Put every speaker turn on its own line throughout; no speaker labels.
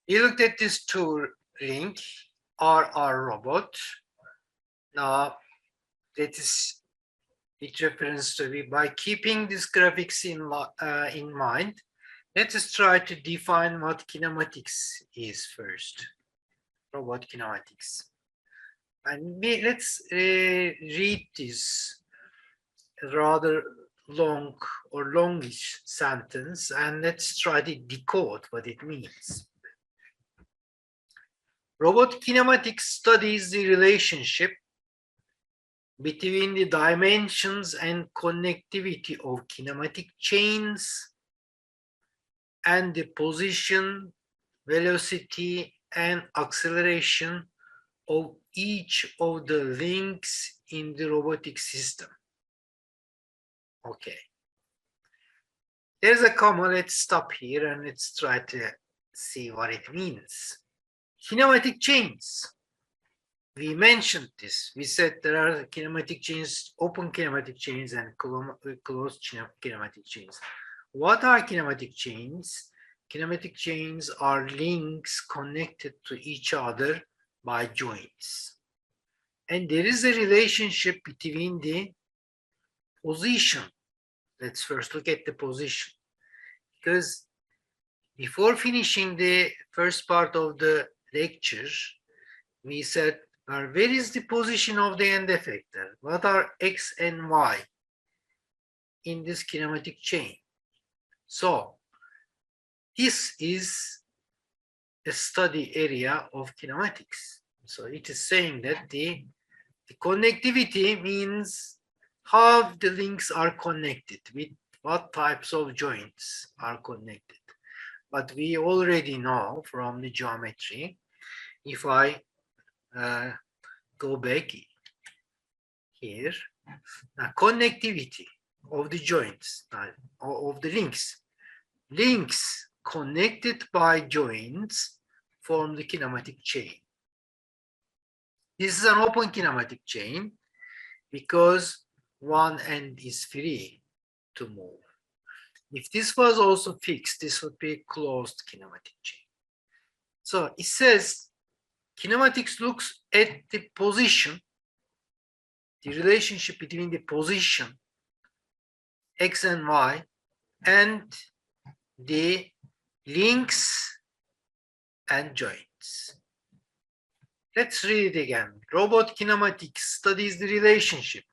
We looked at this two ring, RR robot. Now, that is, it reference to be by keeping these graphics in mind. Let us try to define what kinematics is first. Robot kinematics. And let's read this rather long or longish sentence and let's try to decode what it means. Robot kinematics studies the relationship between the dimensions and connectivity of kinematic chains and the position, velocity, and acceleration of each of the links in the robotic system. Okay. There's a comma. Let's stop here and let's try to see what it means. Kinematic chains. We mentioned this. We said there are kinematic chains, open kinematic chains, and closed kinematic chains. What are kinematic chains? Kinematic chains are links connected to each other by joints. And there is a relationship between the position. Let's first look at the position. Because before finishing the first part of the lecture, we said, where is the position of the end effector? What are X and Y in this kinematic chain? So, this is a study area of kinematics. So, it is saying that the connectivity means how the links are connected, with what types of joints are connected. But we already know from the geometry, if I go back here, connectivity of the joints, of the links connected by joints form the kinematic chain. This is an open kinematic chain because one end is free to move. If this was also fixed, this would be a closed kinematic chain. So it says kinematics looks at the position, the relationship between the position, X and Y, and the links and joints. Let's read it again. Robot kinematics studies the relationship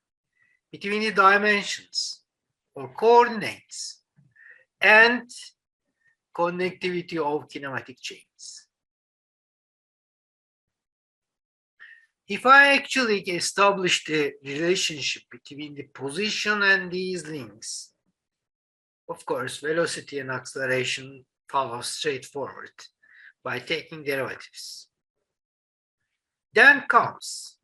between the dimensions or coordinates and connectivity of kinematic chains. If I actually establish the relationship between the position and these links, of course, velocity and acceleration follow straightforward by taking derivatives. Then comes,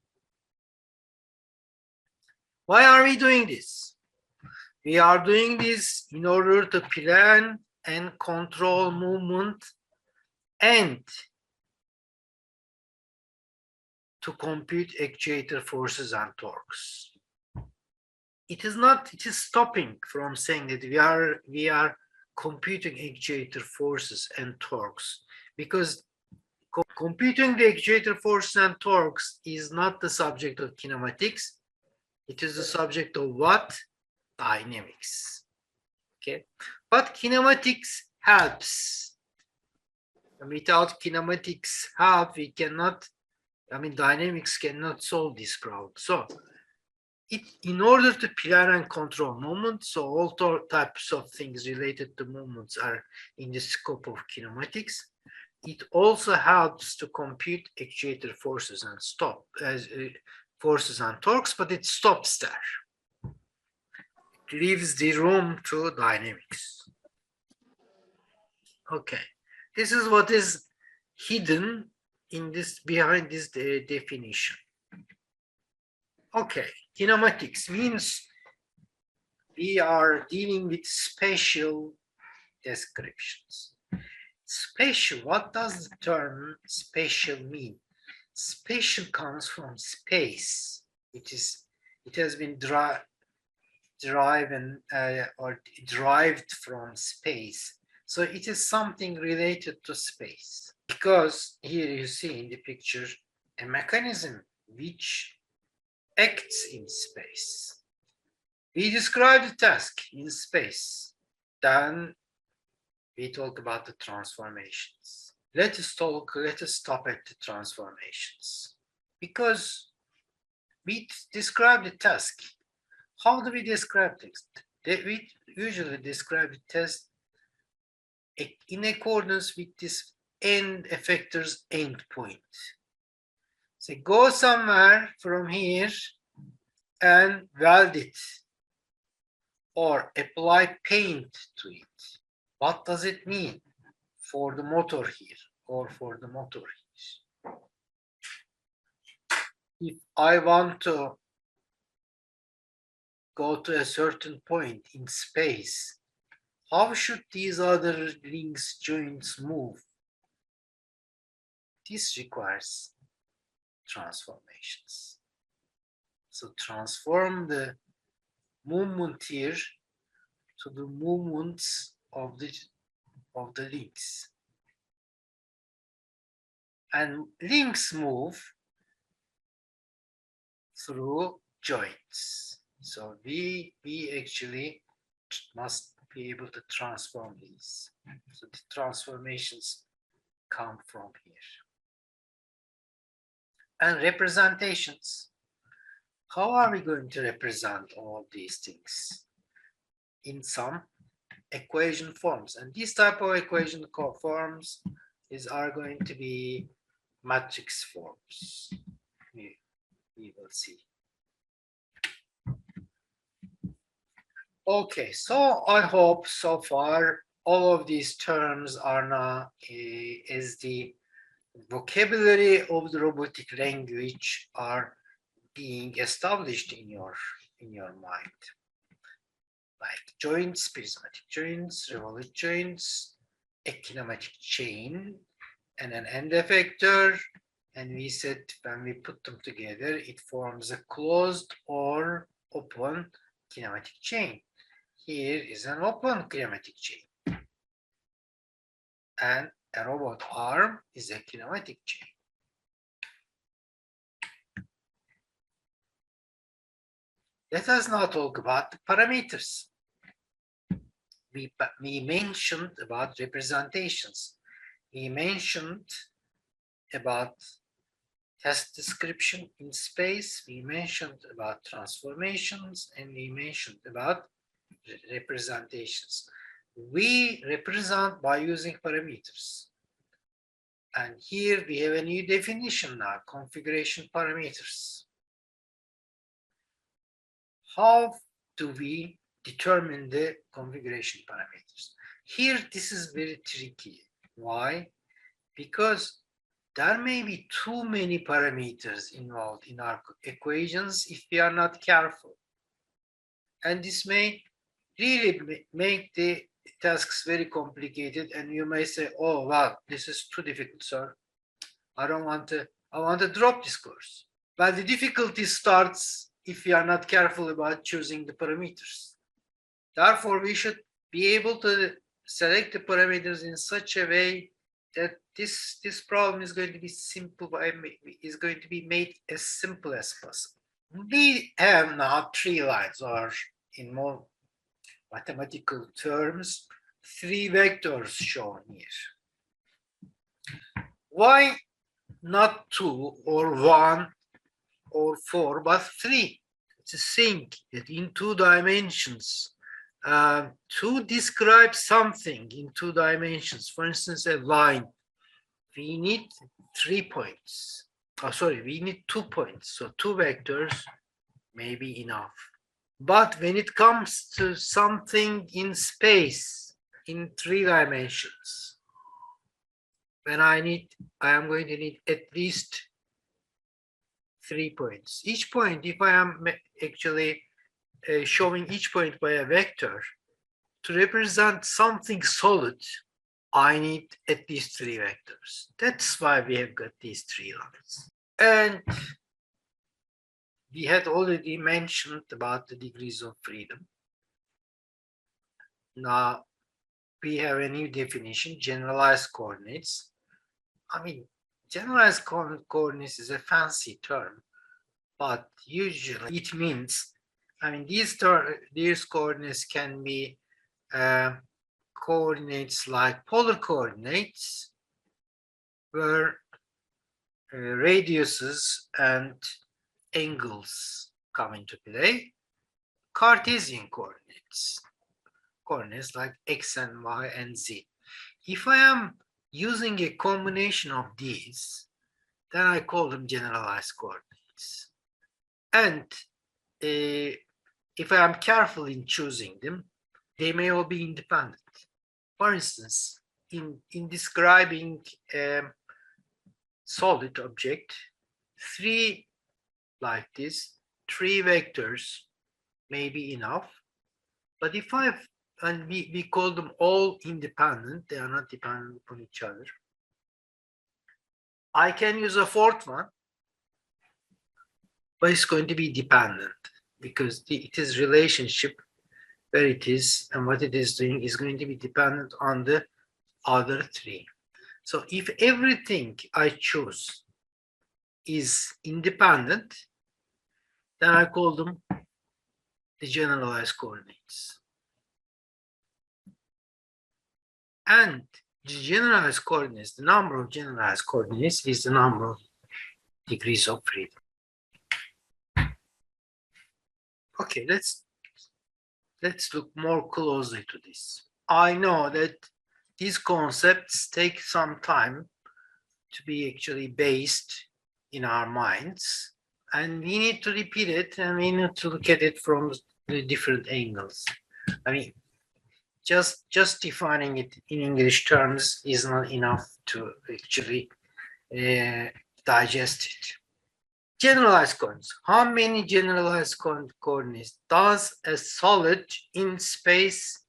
why are we doing this? We are doing this in order to plan and control movement and to compute actuator forces and torques. It is stopping from saying that we are computing actuator forces and torques, because computing the actuator forces and torques is not the subject of kinematics. It is the subject of what? Dynamics. Okay, but kinematics helps. Without kinematics help, we cannot, dynamics cannot solve this problem. So in order to plan and control movement, so all types of things related to movements are in the scope of kinematics. It also helps to compute actuator forces and forces and torques, but it stops there. It leaves the room to dynamics. Okay, this is what is hidden in this, behind this definition. Okay, kinematics means we are dealing with spatial descriptions. Spatial, what does the term spatial mean? Spatial comes from space. It has been derived from space. So it is something related to space. Because here you see in the picture a mechanism which acts in space. We describe the task in space, then we talk about the transformations. Let us stop at the transformations. Because we describe the task. How do we describe things? We usually describe the task in accordance with this end effector's endpoint. So go somewhere from here and weld it or apply paint to it. What does it mean for the motor here or for the motor here? If I want to go to a certain point in space, how should these other links joints move? This requires transformations. So transform the movement here to the movements of the links. And links move through joints. So we actually must be able to transform these. So the transformations come from here. And representations. How are we going to represent all these things? In some equation forms. And these type of equation forms are going to be matrix forms. We will see. Okay, so I hope so far all of these terms are now as the vocabulary of the robotic language are being established in your mind. Like joints, prismatic joints, revolute joints, a kinematic chain, and an end effector. And we said when we put them together, it forms a closed or open kinematic chain. Here is an open kinematic chain. And a robot arm is a kinematic chain. Let us now talk about the parameters. We mentioned about representations. We mentioned about task description in space. We mentioned about transformations, and we mentioned about representations. We represent by using parameters. And here we have a new definition now, configuration parameters. How do we determine the configuration parameters? Here, this is very tricky. Why? Because there may be too many parameters involved in our equations if we are not careful. And this may really make the tasks very complicated, and you may say, oh, wow, this is too difficult, sir. I want to drop this course. But the difficulty starts if we are not careful about choosing the parameters. Therefore, we should be able to select the parameters in such a way that this problem is going to be is going to be made as simple as possible. We have now 3 lines, or in more mathematical terms, 3 vectors shown here. Why not 2 or 1 or 4, but 3? To think that in 2 dimensions, to describe something in 2 dimensions, for instance, a line, we need 3 points. We need 2 points. So 2 vectors may be enough. But when it comes to something in space, in 3 dimensions, when I am going to need at least 3 points. Each point, if I am actually showing each point by a vector, to represent something solid, I need at least 3 vectors. That's why we have got these 3 lines. And we had already mentioned about the degrees of freedom. Now we have a new definition, generalized coordinates. I mean, generalized coordinates is a fancy term, but usually it means, I mean, these coordinates can be coordinates like polar coordinates, where radiuses and angles come into play. Cartesian coordinates like x and y and z. If I am using a combination of these, then I call them generalized coordinates. And if I am careful in choosing them, they may all be independent. For instance, in describing a solid object, three like this, three vectors may be enough. But if and we call them all independent, they are not dependent upon each other. I can use a fourth one, but it's going to be dependent because it is relationship where it is and what it is doing is going to be dependent on the other three. So if everything I choose is independent, then I call them the generalized coordinates. And the generalized coordinates, the number of generalized coordinates is the number of degrees of freedom. Okay, let's look more closely to this. I know that these concepts take some time to be actually based in our minds, and we need to repeat it and we need to look at it from the different angles. I mean, just defining it in English terms is not enough to actually digest it. Generalized coordinates. How many generalized coordinates does a solid in space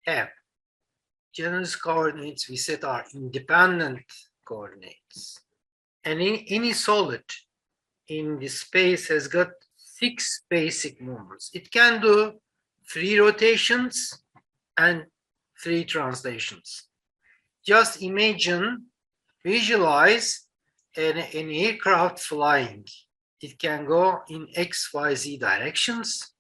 have? Generalized coordinates we said are independent coordinates. And any solid in the space has got 6 basic movements. It can do 3 rotations and 3 translations. Just imagine, visualize an aircraft flying. It can go in X, Y, Z directions,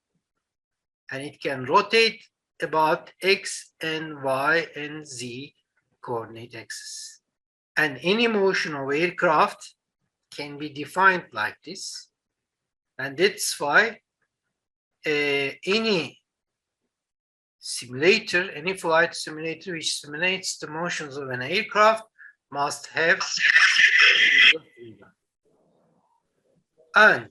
and it can rotate about X and Y and Z coordinate axes. And any motion of aircraft can be defined like this. And that's why any simulator, any flight simulator which simulates the motions of an aircraft must have and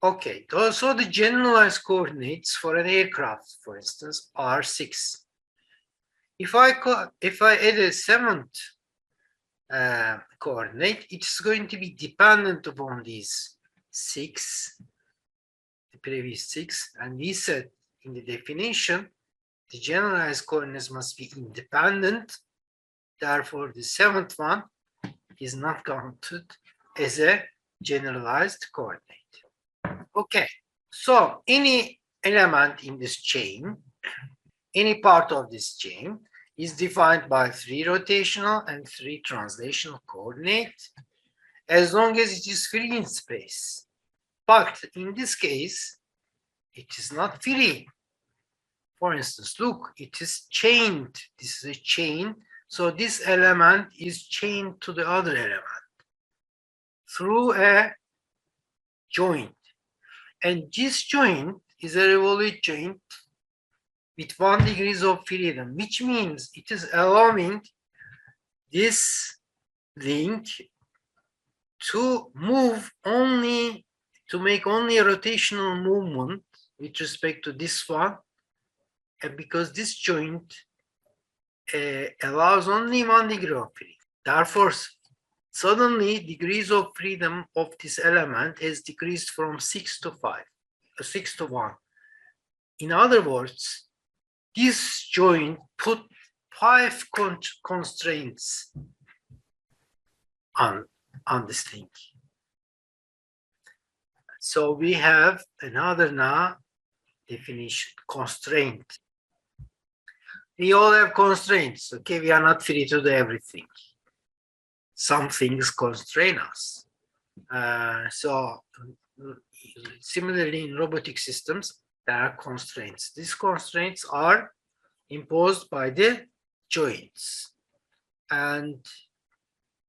okay, so the generalized coordinates for an aircraft, for instance, are 6. If I add a 7th coordinate, it's going to be dependent upon these 6, the previous 6, and we said in the definition, the generalized coordinates must be independent. Therefore, the 7th one is not counted as a generalized coordinate. Okay, so any element in this chain, any part of this chain is defined by 3 rotational and 3 translational coordinates as long as it is free in space. But in this case, it is not free. For instance, look, it is chained. This is a chain. So this element is chained to the other element through a joint. And this joint is a revolute joint with 1 degree of freedom, which means it is allowing this link to move only, to make only a rotational movement with respect to this one, and because this joint allows only 1 degree of freedom. Therefore, suddenly degrees of freedom of this element has decreased from 6 to 5, 6 to 1. In other words, this joint put 5 constraints on this link. So we have another now definition, constraint. We all have constraints, okay? We are not free to do everything. some things constrain us. So similarly in robotic systems, there are constraints. These constraints are imposed by the joints. And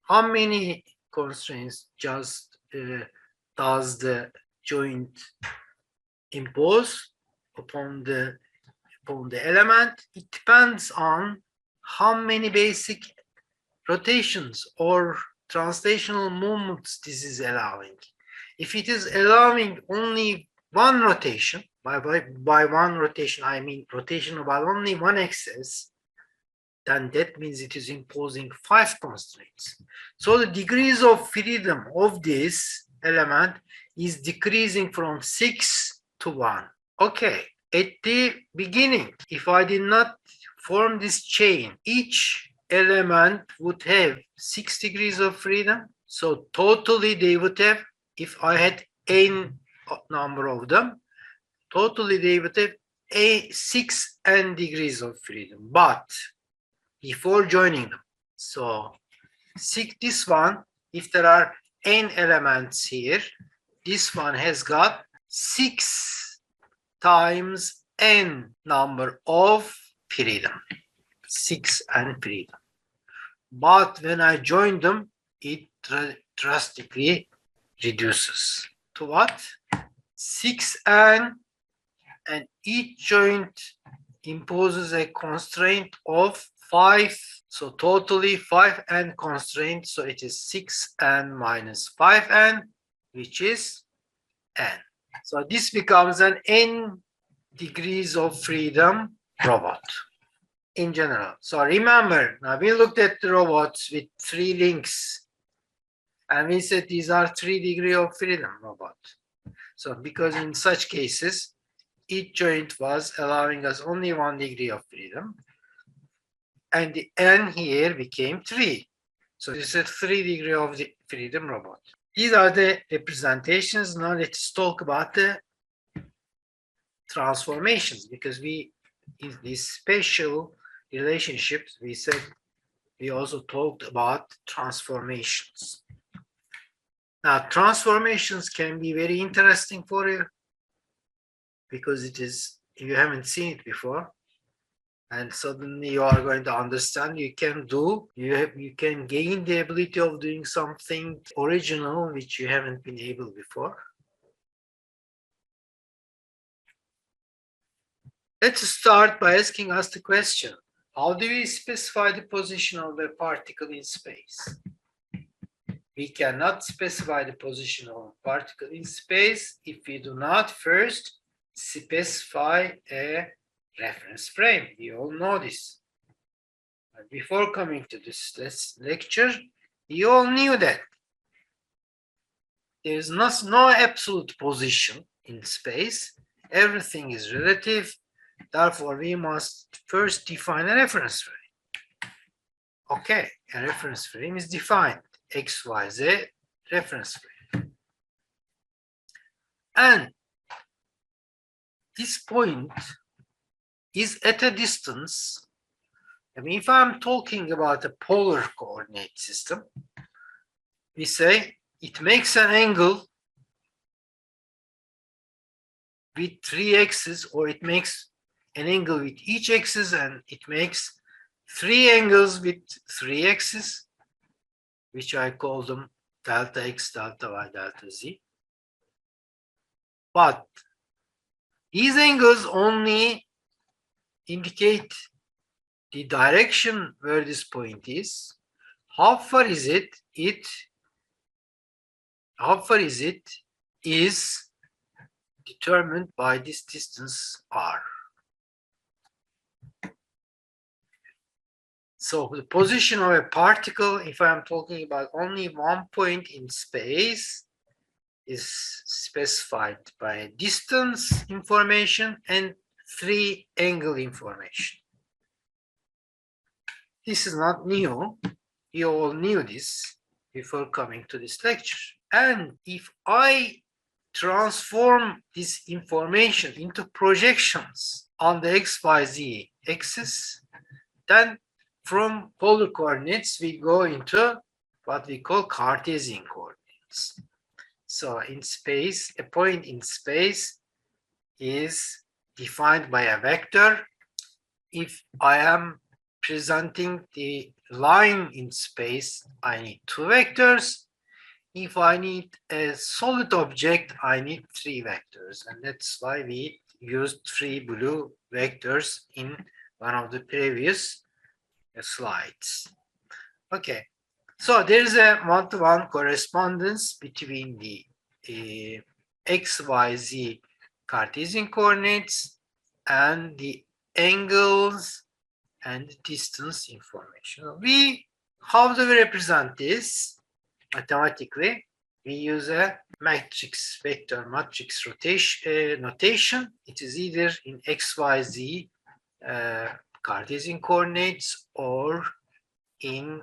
how many constraints just does the joint impose upon the element? It depends on how many basic rotations or translational movements this is allowing. If it is allowing only one rotation, by one rotation I mean rotation about only one axis, then that means it is imposing 5 constraints. So the degrees of freedom of this element is decreasing from 6 to 1. Okay, at the beginning, if I did not form this chain, each element would have 6 degrees of freedom. So totally they would have, if I had n number of them, totally they would have 6n degrees of freedom. But before joining them, so this one, if there are n elements here, this one has got 6 times n number of freedom, 6n freedom. But when I join them, it drastically reduces to what? 6n, and each joint imposes a constraint of 5. So totally 5n constraints. So it is 6n minus 5n, which is n. So this becomes an n degrees of freedom robot in general. So remember, now we looked at the robots with 3 links, and we said these are 3 degrees of freedom robot. So because in such cases, each joint was allowing us only 1 degree of freedom, and the n here became 3. So this is a 3 degree of the freedom robot. These are the representations. Now let's talk about the transformations, because we, in these special relationships, we said we also talked about transformations. Now transformations can be very interesting for you because it is, you haven't seen it before, and suddenly you are going to understand you can gain the ability of doing something original which you haven't been able before. Let's start by asking us the question, how do we specify the position of a particle in space? We cannot specify the position of a particle in space if we do not first specify a reference frame. We all know this. But before coming to this lecture, you all knew that there is no absolute position in space. Everything is relative. Therefore, we must first define a reference frame. Okay, a reference frame is defined. X, Y, Z reference frame. And this point is at a distance. I mean, if I'm talking about a polar coordinate system, we say it makes an angle with 3 axes, or it makes an angle with each axis, and it makes 3 angles with 3 axes, which I call them delta X, delta Y, delta Z. But these angles only indicate the direction where this point is. How far is it? How far is it is determined by this distance r. So the position of a particle, if I'm talking about only one point in space, is specified by distance information and 3 angle information. This is not new. You all knew this before coming to this lecture. And if I transform this information into projections on the X, Y, Z axis, then from polar coordinates we go into what we call Cartesian coordinates. So in space, a point in space is defined by a vector. If I am presenting the line in space, I need two vectors. If I need a solid object, I need three vectors. And that's why we used three blue vectors in one of the previous slides. Okay, so there is a one-to-one correspondence between the x, y, z Cartesian coordinates and the angles and distance information. How do we represent this mathematically? We use a matrix, vector matrix notation. It is either in x, y, z Cartesian coordinates or in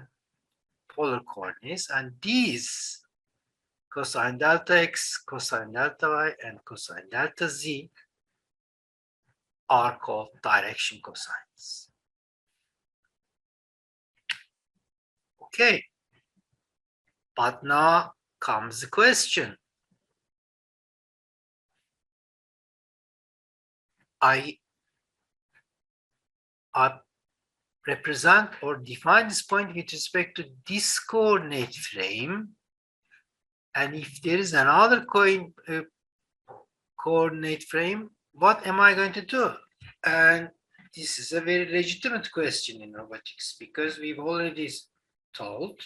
polar coordinates, and these cosine delta x, cosine delta y, and cosine delta z are called direction cosines. Okay, but now comes the question. I represent or define this point with respect to this coordinate frame, and if there is another coordinate frame, what am I going to do? And this is a very legitimate question in robotics, because we've already told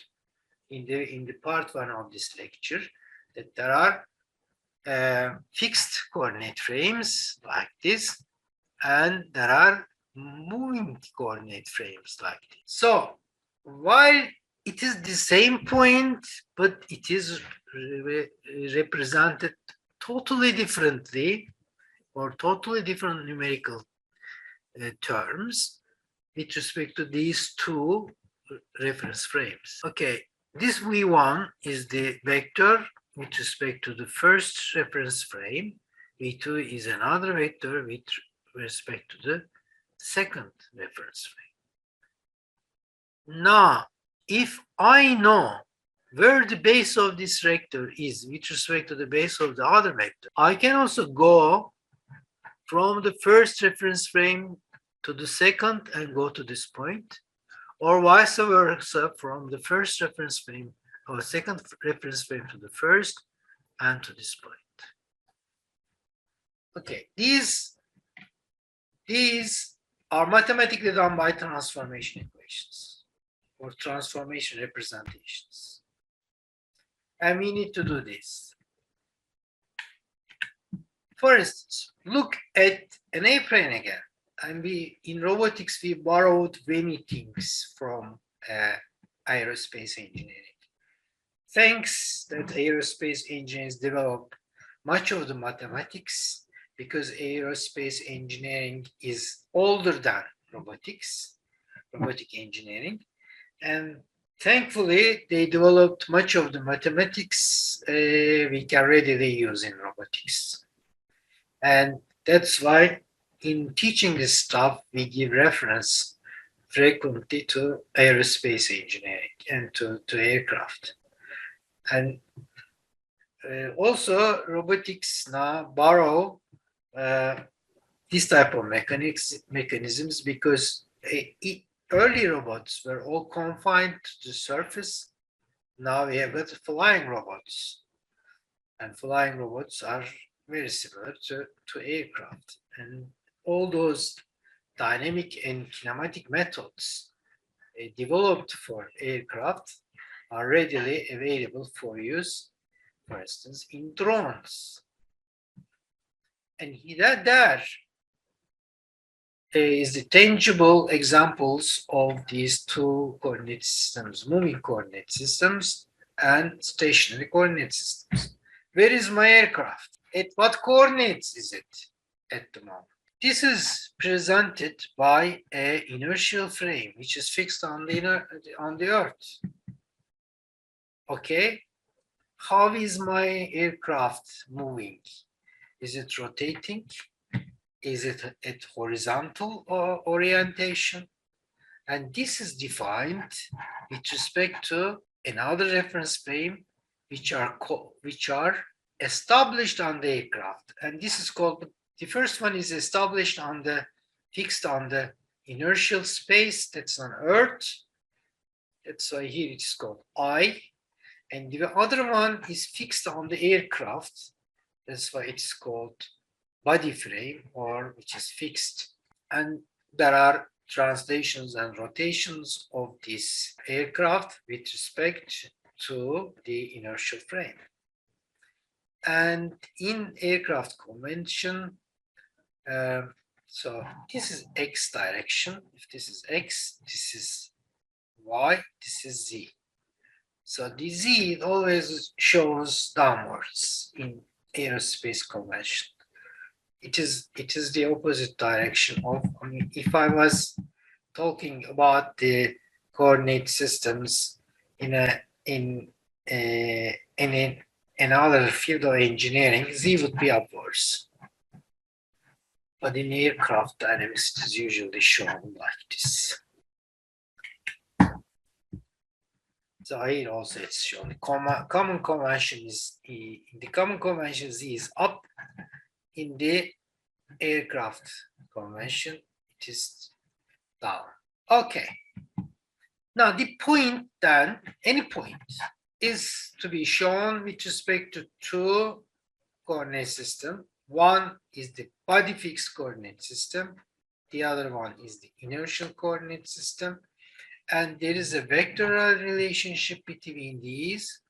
in the part one of this lecture that there are fixed coordinate frames like this, and there are moving coordinate frames like this. So while it is the same point, but it is represented totally differently, or totally different numerical terms with respect to these two reference frames. Okay, this V1 is the vector with respect to the first reference frame. V2 is another vector with respect to the second reference frame. Now, if I know where the base of this vector is with respect to the base of the other vector, I can also go from the first reference frame to the second and go to this point, or vice versa, from the first reference frame or second reference frame to the first and to this point. Okay, these are mathematically done by transformation equations or transformation representations. And we need to do this. For instance, look at an airplane again. And in robotics, we borrowed many things from aerospace engineering. Thanks that aerospace engineers developed much of the mathematics, because aerospace engineering is older than robotic engineering. And thankfully, they developed much of the mathematics we can readily use in robotics. And that's why in teaching this stuff, we give reference frequently to aerospace engineering and to aircraft. And also robotics now borrow this type of mechanisms, because early robots were all confined to the surface. Now we have got flying robots, and flying robots are very similar to aircraft. And all those dynamic and kinematic methods developed for aircraft are readily available for use, for instance, in drones. And there is the tangible examples of these two coordinate systems, moving coordinate systems and stationary coordinate systems. Where is my aircraft? At what coordinates is it at the moment? This is presented by an inertial frame, which is fixed on the Earth. Okay, how is my aircraft moving? Is it rotating? Is it at horizontal orientation? And this is defined with respect to another reference frame which are established on the aircraft, and this is called, the first one is established on the, fixed on the inertial space that's on Earth. That's why here it's called I, and the other one is fixed on the aircraft. That's why it's called body frame, or which is fixed. And there are translations and rotations of this aircraft with respect to the inertial frame. And in aircraft convention, so this is X direction. If this is X, this is Y, this is Z. So the Z, it always shows downwards in aerospace convention. It is the opposite direction of, I mean, if I was talking about the coordinate systems in another field of engineering, Z would be upwards. But in aircraft dynamics, it is usually shown like this. So here also it's shown. Common convention is, in the common convention, Z is up. In the aircraft convention, it is down. Okay. Now the point then, any point, is to be shown with respect to two coordinate systems. One is the body fixed coordinate system. The other one is the inertial coordinate system. And there is a vectoral relationship between these.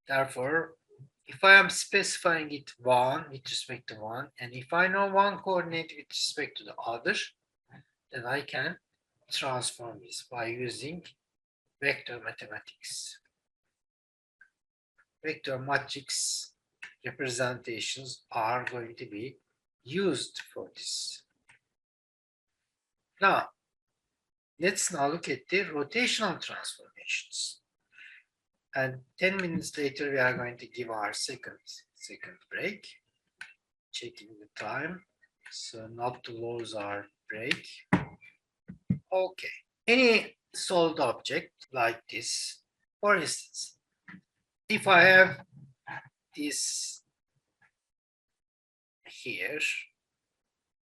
Therefore, if I am specifying it one with respect to one, and if I know one coordinate with respect to the other, then I can transform this by using vector mathematics. Vector matrix representations are going to be used for this. Now, let's now look at the rotational transformations. And 10 minutes later, we are going to give our second break. Checking the time, so not to lose our break. Okay, any solid object like this, for instance, if I have this here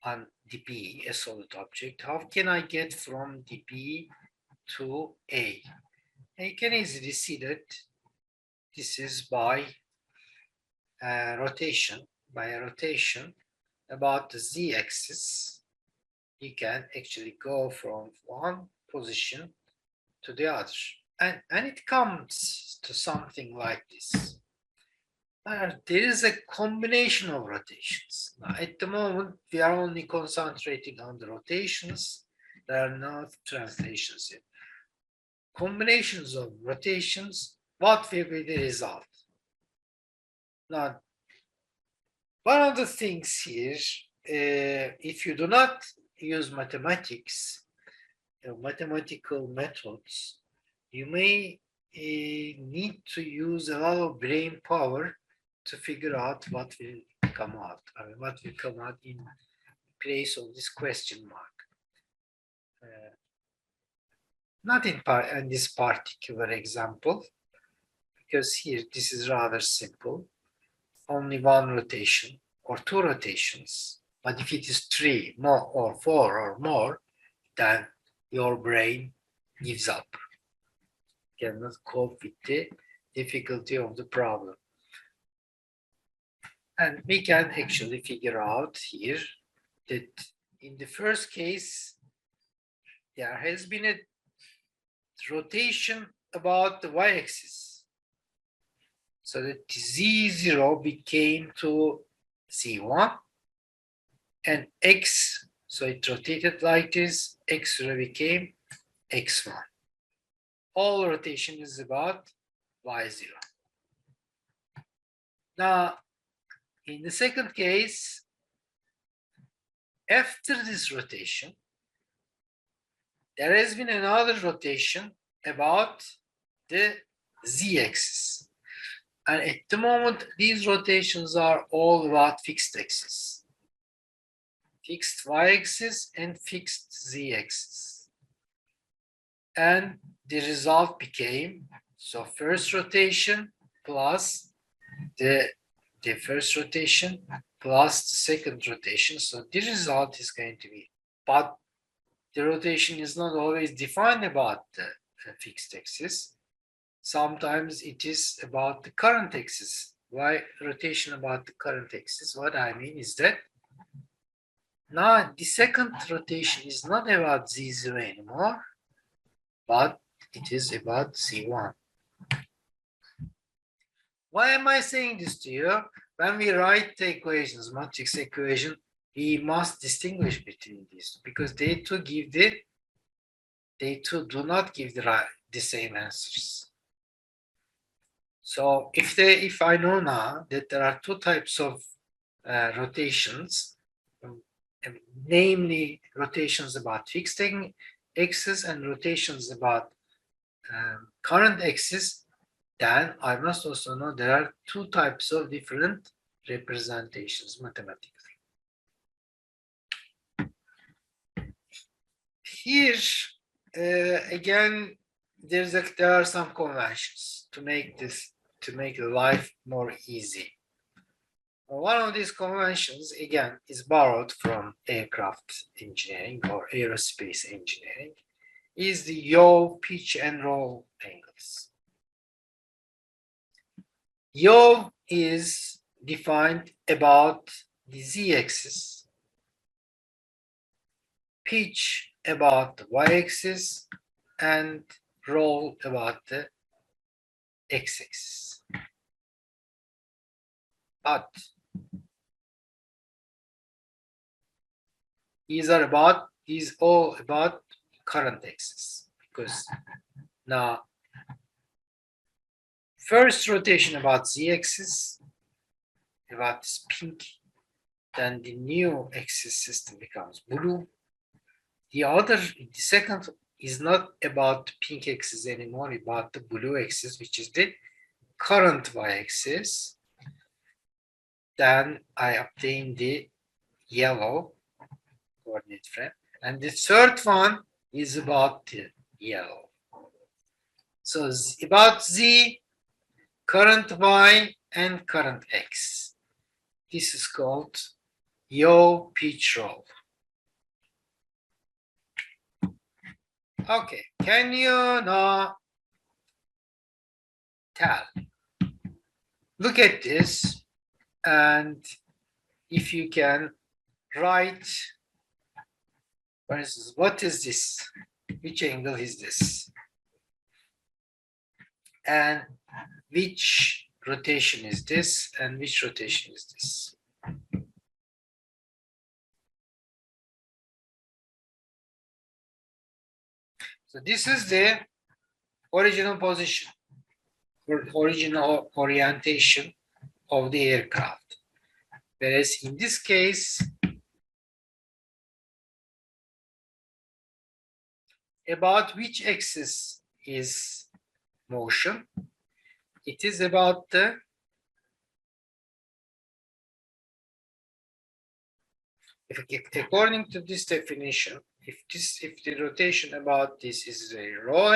on dB, a solid object, how can I get from dB to A? And you can easily see that this is by rotation. By a rotation about the z-axis, you can actually go from one position to the other. And it comes to something like this. There is a combination of rotations. Now, at the moment, we are only concentrating on the rotations. There are no translations here. Combinations of rotations, what will be the result? Now, one of the things here, if you do not use mathematics, mathematical methods, you may need to use a lot of brain power to figure out what will come out. I mean, what will come out in place of this question mark. Not in this particular example, because here this is rather simple. Only one rotation or two rotations. But if it is three more or four or more, then your brain gives up. Cannot cope with the difficulty of the problem. And we can actually figure out here that in the first case, there has been a rotation about the y-axis. So that z0 became to z1 and x, so it rotated like this, x0 became x1. All rotation is about y0. Now, in the second case, after this rotation, there has been another rotation about the z-axis. And at the moment, these rotations are all about fixed axis. Fixed y-axis and fixed z-axis. And the result became So first rotation plus the first rotation plus the second rotation. So the result is going to be, but the rotation is not always defined about the fixed axis. Sometimes it is about the current axis. Why rotation about the current axis? What I mean is that now the second rotation is not about Z0 anymore, but it is about Z1. Why am I saying this to you? When we write the equations, matrix equation, we must distinguish between these because they two do not give the same answers. So if I know now that there are two types of rotations, namely rotations about fixed axis and rotations about current axis, then I must also know there are two types of different representations mathematically. Here, again, there are some conventions to make life more easy. One of these conventions, again, is borrowed from aircraft engineering or aerospace engineering, is the yaw, pitch, and roll angles. Yaw is defined about the z-axis, pitch about the y-axis, and roll about the x-axis. But these all about current axis, because now first rotation about z-axis, about this pink, then the new axis system becomes blue. The second is not about the pink axis anymore, about the blue axis, which is the current y-axis. Then I obtain the yellow coordinate frame. And the third one is about the yellow. So about z, current y, and current x. This is called yaw, pitch, roll. Okay, can you now tell? Look at this, and if you can write, for instance, what is this? Which angle is this? And which rotation is this? And which rotation is this? So this is the original position, or original orientation of the aircraft. Whereas in this case, about which axis is motion? It is about the according to this definition, if the rotation about this is a roll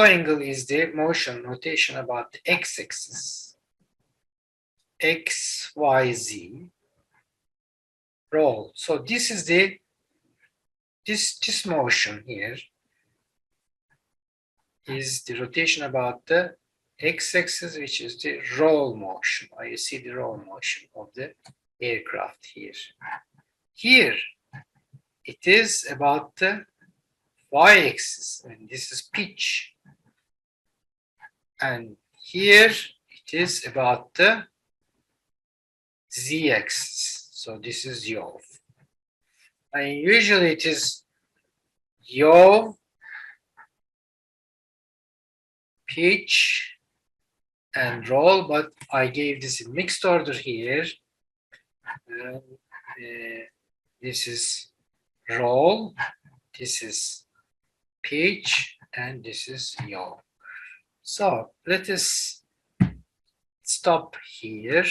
angle is the motion rotation about the x-axis, x, y, z, roll. So this is this motion here is the rotation about the x-axis, which is the roll motion. You see the roll motion of the aircraft here. Here, it is about the y-axis, and this is pitch. And here, it is about the z-axis. So this is yaw. And usually it is yaw, pitch, and roll, but I gave this in mixed order here. This is roll, this is pitch, and this is yaw. So let us stop here.